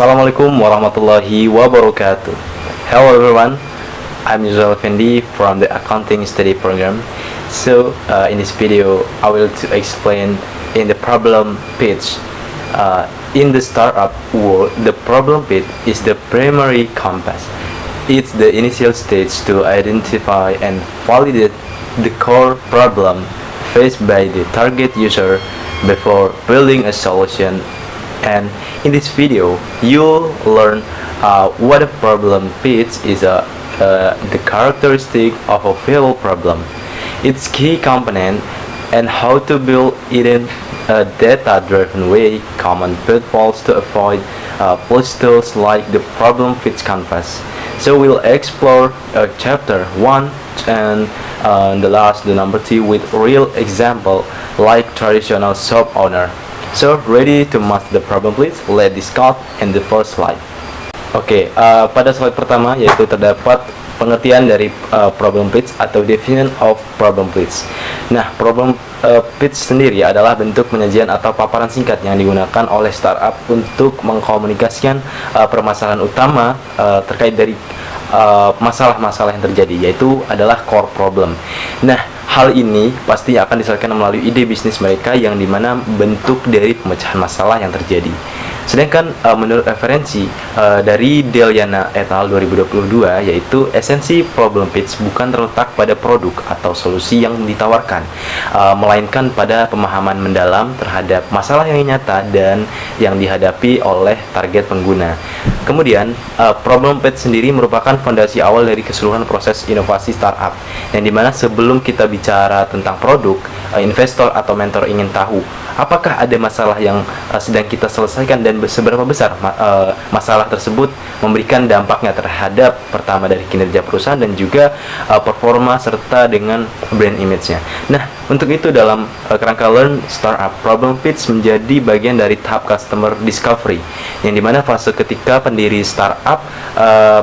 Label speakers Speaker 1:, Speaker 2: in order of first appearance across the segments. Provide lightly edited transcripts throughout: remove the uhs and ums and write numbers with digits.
Speaker 1: Assalamualaikum warahmatullahi wabarakatuh. Hello everyone, I'm Yuzal Effendi from the Accounting Study Program. In this video, I will to explain in the problem pitch. In the startup world, the problem pitch is the primary compass. It's the initial stage to identify and validate the core problem faced by the target user before building a solution. And in this video, you'll learn what a problem pitch is, the characteristic of a viable problem, its key component, and how to build it in a data-driven way, common pitfalls to avoid, plus tools like the problem pitch canvas. So we'll explore chapter 1 and the number 2 with real example like traditional shop owner. So ready to master the problem please? Let's discuss in the first slide. Pada slide pertama yaitu terdapat pengertian dari problem pitch atau definition of problem pitch. Nah, problem pitch sendiri adalah bentuk penyajian atau paparan singkat yang digunakan oleh startup untuk mengkomunikasikan permasalahan utama terkait dari masalah-masalah yang terjadi, yaitu adalah core problem. Nah, hal ini pasti akan diselesaikan melalui ide bisnis mereka yang dimana bentuk dari pemecahan masalah yang terjadi. Sedangkan menurut referensi dari Deliana et al. 2022, yaitu esensi problem pitch bukan terletak pada produk atau solusi yang ditawarkan, melainkan pada pemahaman mendalam terhadap masalah yang nyata dan yang dihadapi oleh target pengguna. Kemudian, problem pitch sendiri merupakan fondasi awal dari keseluruhan proses inovasi startup, yang dimana sebelum kita bicara tentang produk, investor atau mentor ingin tahu apakah ada masalah yang sedang kita selesaikan dan seberapa besar masalah tersebut memberikan dampaknya terhadap pertama dari kinerja perusahaan dan juga performa serta dengan brand image-nya. Nah, untuk itu dalam kerangka Learn Startup, problem pitch menjadi bagian dari tahap customer discovery, yang dimana fase ketika pendiri startup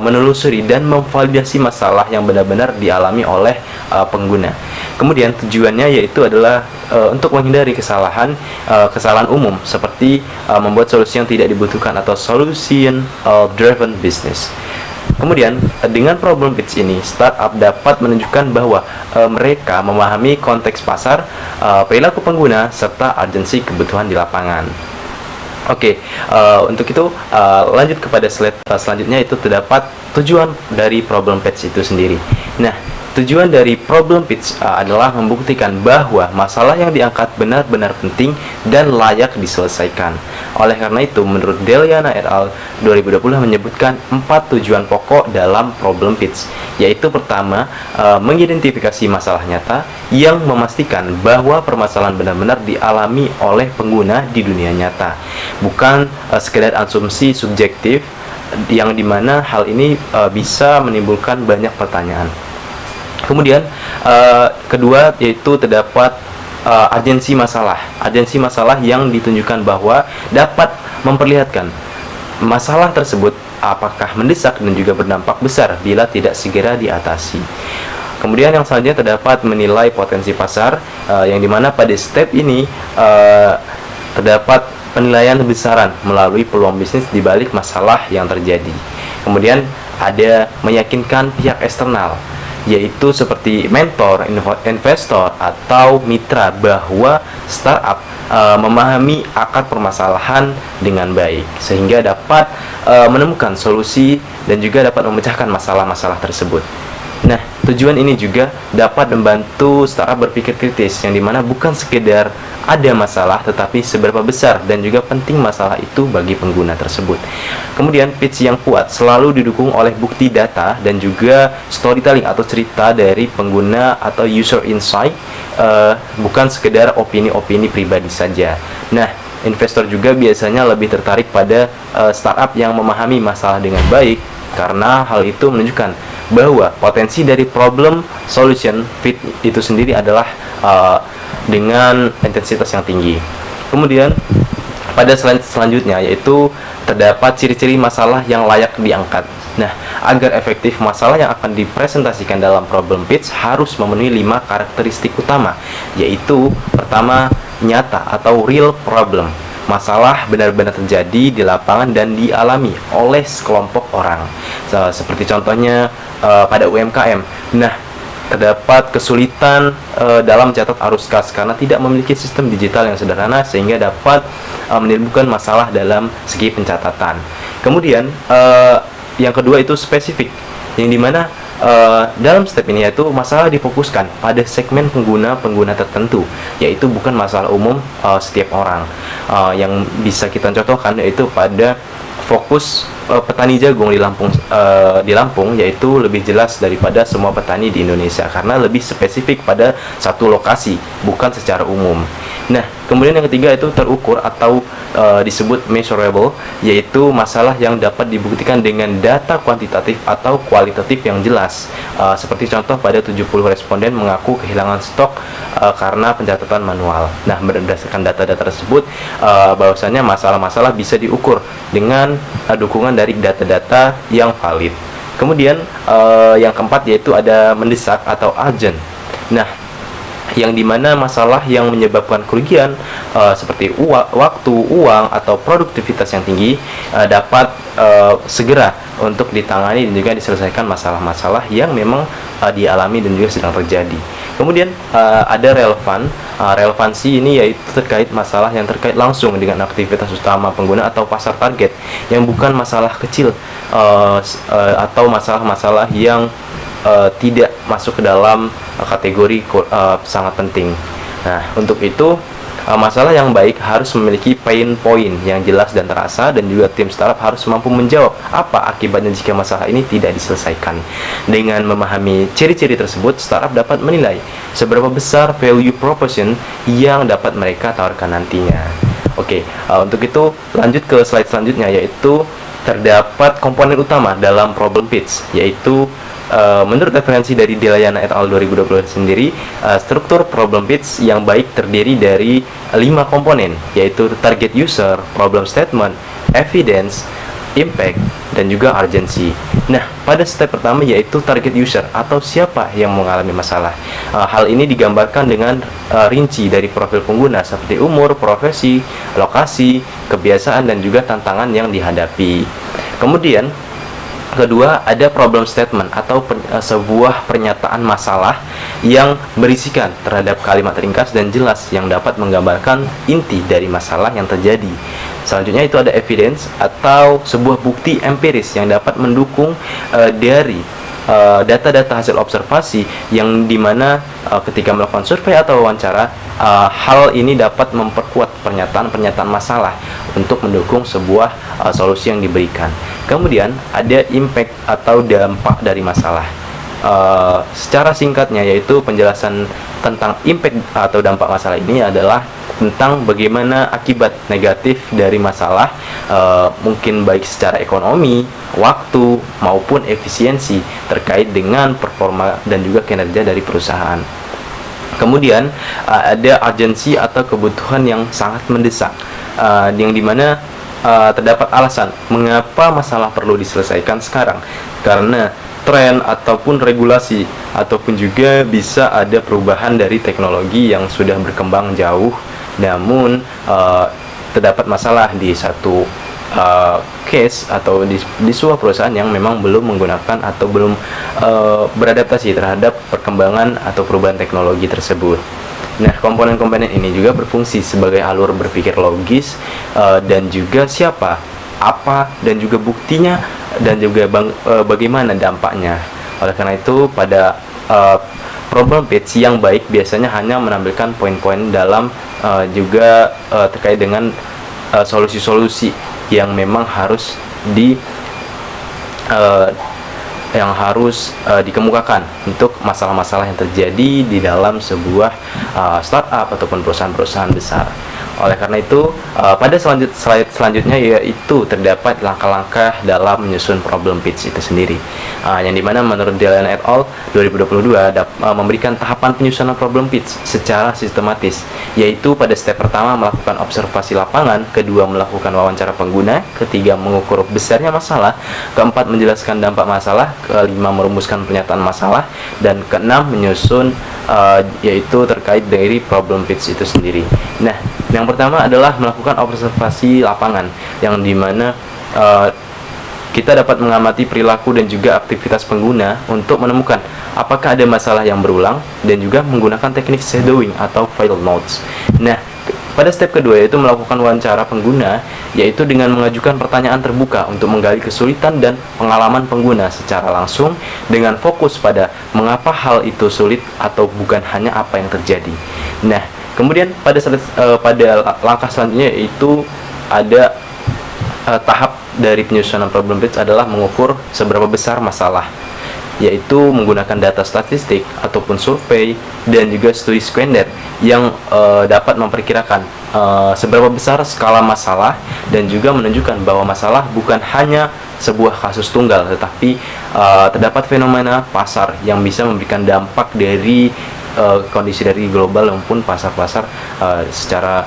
Speaker 1: menelusuri dan memvalidasi masalah yang benar-benar dialami oleh pengguna. Kemudian tujuannya yaitu adalah untuk menghindari kesalahan umum seperti membuat solusi yang tidak dibutuhkan atau solution driven business. Kemudian dengan problem pitch ini, startup dapat menunjukkan bahwa mereka memahami konteks pasar, perilaku pengguna, serta urgensi kebutuhan di lapangan. Untuk itu lanjut kepada slide selanjutnya, itu terdapat tujuan dari problem pitch itu sendiri. Nah, tujuan dari problem pitch adalah membuktikan bahwa masalah yang diangkat benar-benar penting dan layak diselesaikan. Oleh karena itu, menurut Deliana et al. 2020 menyebutkan 4 tujuan pokok dalam problem pitch, yaitu pertama, mengidentifikasi masalah nyata yang memastikan bahwa permasalahan benar-benar dialami oleh pengguna di dunia nyata, bukan sekedar asumsi subjektif yang dimana hal ini bisa menimbulkan banyak pertanyaan. Kemudian kedua yaitu terdapat urgensi masalah yang ditunjukkan bahwa dapat memperlihatkan masalah tersebut apakah mendesak dan juga berdampak besar bila tidak segera diatasi. Kemudian yang selanjutnya terdapat menilai potensi pasar, yang dimana pada step ini terdapat penilaian besaran melalui peluang bisnis di balik masalah yang terjadi. Kemudian ada meyakinkan pihak eksternal, yaitu seperti mentor, investor, atau mitra bahwa startup memahami akar permasalahan dengan baik sehingga dapat menemukan solusi dan juga dapat memecahkan masalah-masalah tersebut. Nah, tujuan ini juga dapat membantu startup berpikir kritis, yang dimana bukan sekedar ada masalah, tetapi seberapa besar dan juga penting masalah itu bagi pengguna tersebut. Kemudian pitch yang kuat selalu didukung oleh bukti data dan juga storytelling atau cerita dari pengguna atau user insight, bukan sekedar opini-opini pribadi saja. Nah, investor juga biasanya lebih tertarik pada startup yang memahami masalah dengan baik, karena hal itu menunjukkan bahwa potensi dari problem solution fit itu sendiri adalah dengan intensitas yang tinggi. Kemudian pada slide selanjutnya yaitu terdapat ciri-ciri masalah yang layak diangkat. Nah, agar efektif, masalah yang akan dipresentasikan dalam problem pitch harus memenuhi 5 karakteristik utama, yaitu pertama, nyata atau real problem. masalah benar-benar terjadi di lapangan dan dialami oleh sekelompok orang. Seperti contohnya pada UMKM. Nah, terdapat kesulitan dalam mencatat arus kas karena tidak memiliki sistem digital yang sederhana sehingga dapat menimbulkan masalah dalam segi pencatatan. Kemudian yang kedua itu spesifik, yang dimana dalam step ini yaitu masalah difokuskan pada segmen pengguna tertentu, yaitu bukan masalah umum setiap orang. Yang bisa kita contohkan yaitu pada fokus petani jagung di Lampung yaitu lebih jelas daripada semua petani di Indonesia karena lebih spesifik pada satu lokasi, bukan secara umum. Nah, kemudian yang ketiga itu terukur atau disebut measurable, yaitu masalah yang dapat dibuktikan dengan data kuantitatif atau kualitatif yang jelas. Seperti contoh pada 70 responden mengaku kehilangan stok karena pencatatan manual. Nah, berdasarkan data-data tersebut bahwasanya masalah-masalah bisa diukur dengan dukungan dari data-data yang valid. Kemudian yang keempat yaitu ada mendesak atau urgent. Nah, yang dimana masalah yang menyebabkan kerugian seperti waktu, uang, atau produktivitas yang tinggi dapat segera untuk ditangani dan juga diselesaikan masalah-masalah yang memang dialami dan juga sedang terjadi. Kemudian ada relevansi ini yaitu terkait masalah yang terkait langsung dengan aktivitas utama pengguna atau pasar target, yang bukan masalah kecil atau masalah-masalah yang tidak masuk ke dalam kategori sangat penting. Nah, untuk itu masalah yang baik harus memiliki pain point yang jelas dan terasa, dan juga tim startup harus mampu menjawab apa akibatnya jika masalah ini tidak diselesaikan. Dengan memahami ciri-ciri tersebut, startup dapat menilai seberapa besar value proposition yang dapat mereka tawarkan nantinya. Oke, untuk itu lanjut ke slide selanjutnya, yaitu terdapat komponen utama dalam problem pitch, yaitu menurut referensi dari Delayana et al. 2020 sendiri, struktur problem pitch yang baik terdiri dari 5 komponen, yaitu target user, problem statement, evidence, impact, dan juga urgency. Nah, pada step pertama yaitu target user atau siapa yang mengalami masalah. Hal ini digambarkan dengan rinci dari profil pengguna seperti umur, profesi, lokasi, kebiasaan, dan juga tantangan yang dihadapi. Kemudian kedua, ada problem statement atau sebuah pernyataan masalah yang berisikan terhadap kalimat ringkas dan jelas yang dapat menggambarkan inti dari masalah yang terjadi. Selanjutnya itu ada evidence atau sebuah bukti empiris yang dapat mendukung dari data-data hasil observasi, yang dimana ketika melakukan survei atau wawancara, hal ini dapat memperkuat pernyataan-pernyataan masalah untuk mendukung sebuah solusi yang diberikan. Kemudian ada impact atau dampak dari masalah. Secara singkatnya yaitu penjelasan tentang impact atau dampak masalah ini adalah tentang bagaimana akibat negatif dari masalah, mungkin baik secara ekonomi, waktu, maupun efisiensi terkait dengan performa dan juga kinerja dari perusahaan. Kemudian ada urgency atau kebutuhan yang sangat mendesak, yang dimana terdapat alasan mengapa masalah perlu diselesaikan sekarang, karena tren ataupun regulasi ataupun juga bisa ada perubahan dari teknologi yang sudah berkembang jauh, namun terdapat masalah di satu case atau di sebuah perusahaan yang memang belum menggunakan atau belum beradaptasi terhadap perkembangan atau perubahan teknologi tersebut. Nah, komponen-komponen ini juga berfungsi sebagai alur berpikir logis, dan juga siapa, apa, dan juga buktinya, dan juga bagaimana dampaknya. Oleh karena itu, pada problem pitch yang baik biasanya hanya menampilkan poin-poin dalam juga terkait dengan solusi-solusi yang memang harus dikemukakan untuk masalah-masalah yang terjadi di dalam sebuah startup ataupun perusahaan-perusahaan besar. Oleh karena itu, pada slide selanjutnya yaitu terdapat langkah-langkah dalam menyusun problem pitch itu sendiri, yang dimana menurut Delayana et al. 2022 memberikan tahapan penyusunan problem pitch secara sistematis, yaitu pada step pertama melakukan observasi lapangan, kedua melakukan wawancara pengguna, ketiga mengukur besarnya masalah, keempat menjelaskan dampak masalah, kelima merumuskan pernyataan masalah, dan keenam menyusun yaitu terkait dari problem pitch itu sendiri. Nah, yang Yang pertama adalah melakukan observasi lapangan, yang dimana kita dapat mengamati perilaku dan juga aktivitas pengguna untuk menemukan apakah ada masalah yang berulang, dan juga menggunakan teknik shadowing atau field notes. Nah, pada step kedua yaitu melakukan wawancara pengguna, yaitu dengan mengajukan pertanyaan terbuka untuk menggali kesulitan dan pengalaman pengguna secara langsung dengan fokus pada mengapa hal itu sulit atau bukan hanya apa yang terjadi. Nah, kemudian pada langkah selanjutnya yaitu ada tahap dari penyusunan problem pitch adalah mengukur seberapa besar masalah, yaitu menggunakan data statistik ataupun survei dan juga studi sekunder yang dapat memperkirakan seberapa besar skala masalah dan juga menunjukkan bahwa masalah bukan hanya sebuah kasus tunggal, tetapi terdapat fenomena pasar yang bisa memberikan dampak dari kondisi dari global maupun pasar-pasar secara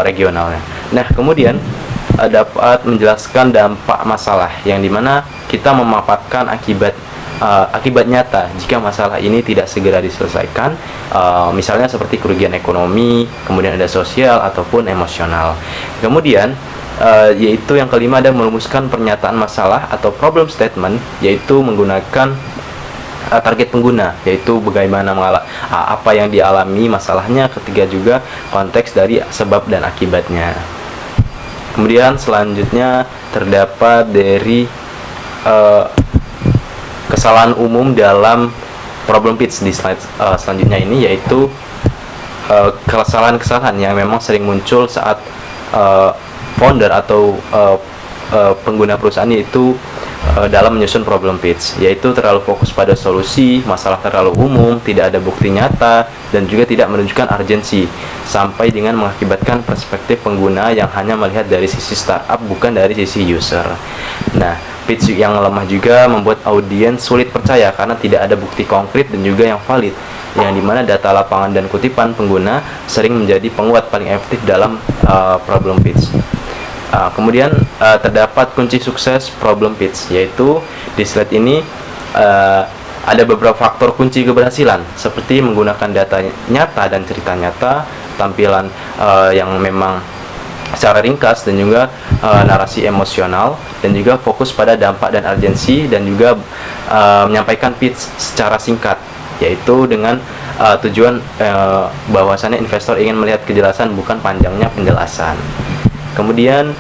Speaker 1: regionalnya. Nah, kemudian dapat menjelaskan dampak masalah, yang dimana kita memaparkan akibat nyata jika masalah ini tidak segera diselesaikan, misalnya seperti kerugian ekonomi, kemudian ada sosial ataupun emosional. Kemudian yaitu yang kelima ada merumuskan pernyataan masalah atau problem statement, yaitu menggunakan target pengguna, yaitu bagaimana apa yang dialami masalahnya, ketiga juga konteks dari sebab dan akibatnya. Kemudian selanjutnya terdapat dari kesalahan umum dalam problem pitch di slide selanjutnya ini, yaitu kesalahan-kesalahan yang memang sering muncul saat founder atau pengguna perusahaan, yaitu dalam menyusun problem pitch, yaitu terlalu fokus pada solusi, masalah terlalu umum, tidak ada bukti nyata, dan juga tidak menunjukkan urgensi, sampai dengan mengakibatkan perspektif pengguna yang hanya melihat dari sisi startup bukan dari sisi user. Nah, pitch yang lemah juga membuat audiens sulit percaya karena tidak ada bukti konkret dan juga yang valid, yang dimana data lapangan dan kutipan pengguna sering menjadi penguat paling efektif dalam problem pitch. Kemudian terdapat kunci sukses problem pitch, yaitu di slide ini ada beberapa faktor kunci keberhasilan, seperti menggunakan data nyata dan cerita nyata, tampilan yang memang secara ringkas, dan juga narasi emosional, dan juga fokus pada dampak dan urgensi, dan juga menyampaikan pitch secara singkat, yaitu dengan tujuan bahwasannya investor ingin melihat kejelasan bukan panjangnya penjelasan. Kemudian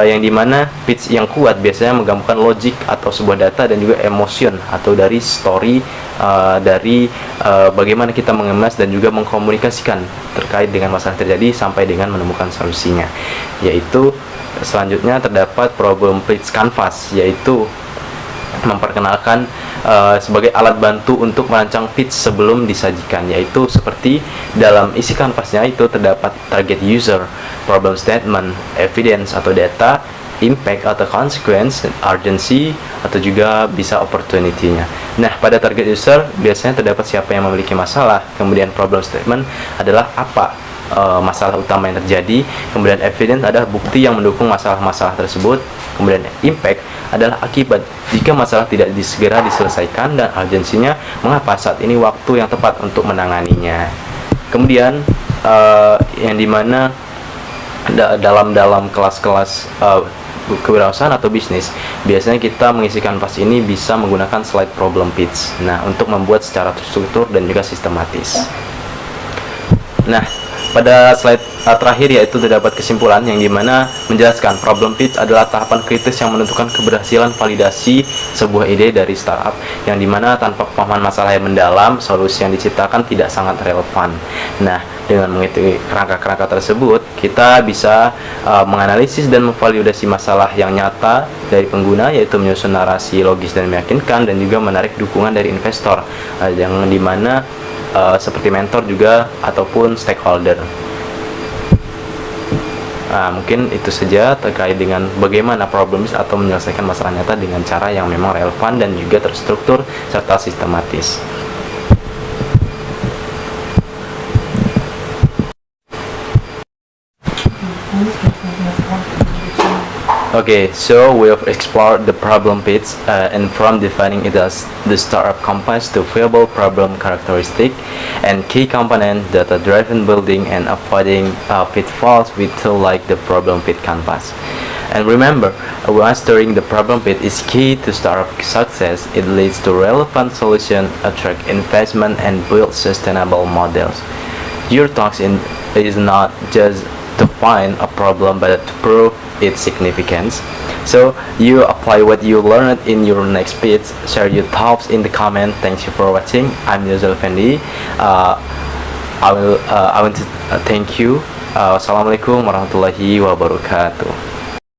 Speaker 1: yang dimana pitch yang kuat biasanya menggabungkan logik atau sebuah data dan juga emotion atau dari story dari bagaimana kita mengemas dan juga mengkomunikasikan terkait dengan masalah terjadi sampai dengan menemukan solusinya. Yaitu selanjutnya terdapat problem pitch canvas, yaitu memperkenalkan sebagai alat bantu untuk merancang pitch sebelum disajikan, yaitu seperti dalam isi kanvasnya itu terdapat target user, problem statement, evidence atau data, impact atau consequence, urgency atau juga bisa opportunity-nya. Nah, pada target user biasanya terdapat siapa yang memiliki masalah, kemudian problem statement adalah apa masalah utama yang terjadi, kemudian evidence adalah bukti yang mendukung masalah-masalah tersebut, kemudian impact adalah akibat jika masalah tidak segera diselesaikan, dan urgensinya mengapa saat ini waktu yang tepat untuk menanganinya. Kemudian yang dimana dalam kelas-kelas kewirausahaan atau bisnis, biasanya kita mengisi kanvas ini bisa menggunakan slide problem pitch, nah untuk membuat secara terstruktur dan juga sistematis. Nah, pada slide terakhir yaitu terdapat kesimpulan yang dimana menjelaskan problem pitch adalah tahapan kritis yang menentukan keberhasilan validasi sebuah ide dari startup, yang dimana tanpa pemahaman masalah yang mendalam, solusi yang diciptakan tidak sangat relevan. Nah, dengan mengikuti kerangka-kerangka tersebut, kita bisa menganalisis dan memvalidasi masalah yang nyata dari pengguna, yaitu menyusun narasi logis dan meyakinkan, dan juga menarik dukungan dari investor, yang dimana seperti mentor juga ataupun stakeholder. Nah, mungkin itu saja terkait dengan bagaimana problems atau menyelesaikan masalah nyata dengan cara yang memang relevan dan juga terstruktur serta sistematis. Okay, so we have explored the problem pits, and from defining it as the startup compass to viable problem characteristic and key component, data-driven building, and avoiding pitfalls with tool like the problem pit canvas. And remember, mastering the problem pit is key to startup success. It leads to relevant solution, attract investment, and build sustainable models. Your task is not just to find a problem but to prove its significance. So you apply what you learned in your next pitch. Share your thoughts in the comment. Thank you for watching. I'm Yuzal Fendi. I want to thank you. Assalamualaikum warahmatullahi wabarakatuh.